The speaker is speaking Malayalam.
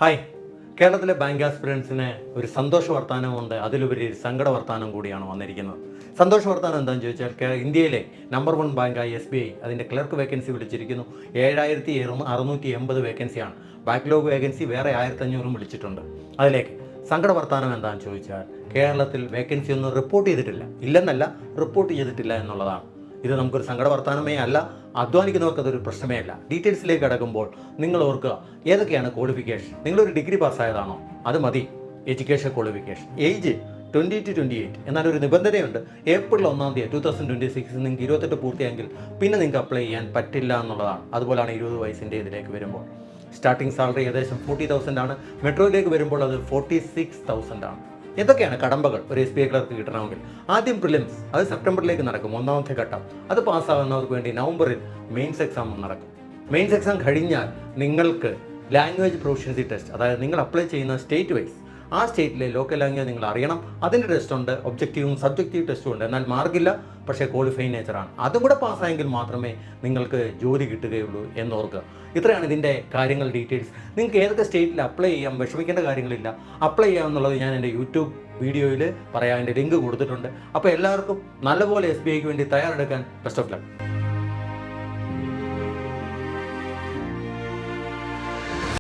ഹായ്. കേരളത്തിലെ ബാങ്ക് ആസ്പിരൻസിന് ഒരു സന്തോഷ വർത്തമാനമുണ്ട്, അതിലുപരി ഒരു സങ്കട വർത്തമാനം കൂടിയാണ് വന്നിരിക്കുന്നത്. സന്തോഷ വർത്തമാനം എന്താണെന്ന് ചോദിച്ചാൽ ഇന്ത്യയിലെ നമ്പർ 1 ബാങ്കായ SBI അതിൻ്റെ ക്ലർക്ക് വേക്കൻസി വിളിച്ചിരിക്കുന്നു. 7680 വേക്കൻസിയാണ്. ബാക്ക്ലോഗ് വേക്കൻസി വേറെ 1500 വിളിച്ചിട്ടുണ്ട്. അതിലേക്ക് സങ്കട വർത്തമാനം എന്താണെന്ന് ചോദിച്ചാൽ കേരളത്തിൽ വേക്കൻസി ഒന്നും റിപ്പോർട്ട് ചെയ്തിട്ടില്ല. ഇല്ലെന്നല്ല, റിപ്പോർട്ട് ചെയ്തിട്ടില്ല എന്നുള്ളതാണ്. ഇത് നമുക്കൊരു സങ്കട വർത്തമാനമേ അല്ല, അധ്വാനിക്കുന്നവർക്ക് അതൊരു പ്രശ്നമേ അല്ല. ഡീറ്റെയിൽസിലേക്ക് കടക്കുമ്പോൾ നിങ്ങൾ ഓർക്കുക, ഏതൊക്കെയാണ് ക്വാളിഫിക്കേഷൻ. നിങ്ങളൊരു ഡിഗ്രി പാസ്സായതാണോ? അത് മതി. Education qualification. Age 20 to 28. എന്നാൽ ഒരു നിബന്ധനയുണ്ട്. ഏപ്രിൽ 1 2026 നിങ്ങൾക്ക് 28 പൂർത്തിയായെങ്കിൽ പിന്നെ നിങ്ങൾക്ക് അപ്ലൈ ചെയ്യാൻ പറ്റില്ല എന്നുള്ളതാണ്. അതുപോലെയാണ് 20 വയസ്സിൻ്റെ ഇതിലേക്ക് വരുമ്പോൾ സ്റ്റാർട്ടിംഗ് സാലറി ഏകദേശം 40,000 ആണ്. മെട്രോയിലേക്ക് വരുമ്പോൾ അത് 46,000 ആണ്. എന്തൊക്കെയാണ് കടമ്പകൾ ഒരു SBI ക്ലർക്ക് കിട്ടണമെങ്കിൽ? ആദ്യം പ്രിലിംസ്, അത് സെപ്റ്റംബറിലേക്ക് നടക്കും, 1ാമത്തെ ഘട്ടം. അത് പാസ്സാകുന്നവർക്ക് വേണ്ടി നവംബറിൽ മെയിൻസ് എക്സാം നടക്കും. മെയിൻസ് എക്സാം കഴിഞ്ഞാൽ നിങ്ങൾക്ക് ലാംഗ്വേജ് പ്രൊഫഷ്യൻസി ടെസ്റ്റ്, അതായത് നിങ്ങൾ അപ്ലൈ ചെയ്യുന്ന സ്റ്റേറ്റ് വൈസ് ആ സ്റ്റേറ്റിലെ ലോക്കൽ ലാംഗ്വേജ് നിങ്ങൾ അറിയണം. അതിൻ്റെ ടെസ്റ്റ് ഉണ്ട്, ഒബ്ജക്റ്റീവും സബ്ജക്റ്റീവ് ടെസ്റ്റും ഉണ്ട്. എന്നാൽ മാർക്കില്ല, പക്ഷേ ക്വാളിഫൈങ് നേച്ചറാണ്. അതും കൂടെ പാസ്സായെങ്കിൽ മാത്രമേ നിങ്ങൾക്ക് ജോലി കിട്ടുകയുള്ളൂ എന്നോർക്കുക. ഇത്രയാണ് ഇതിൻ്റെ കാര്യങ്ങൾ, ഡീറ്റെയിൽസ്. നിങ്ങൾക്ക് ഏതൊക്കെ സ്റ്റേറ്റിൽ അപ്ലൈ ചെയ്യാം, വിഷമിക്കേണ്ട കാര്യങ്ങളില്ല. അപ്ലൈ ചെയ്യാമെന്നുള്ളത് ഞാൻ എൻ്റെ യൂട്യൂബ് വീഡിയോയിൽ പറയാൻ എൻ്റെ ലിങ്ക് കൊടുത്തിട്ടുണ്ട്. അപ്പോൾ എല്ലാവർക്കും നല്ലപോലെ SBIക്ക് വേണ്ടി തയ്യാറെടുക്കാൻ ബെസ്റ്റ് ഓഫ് ലക്ക്.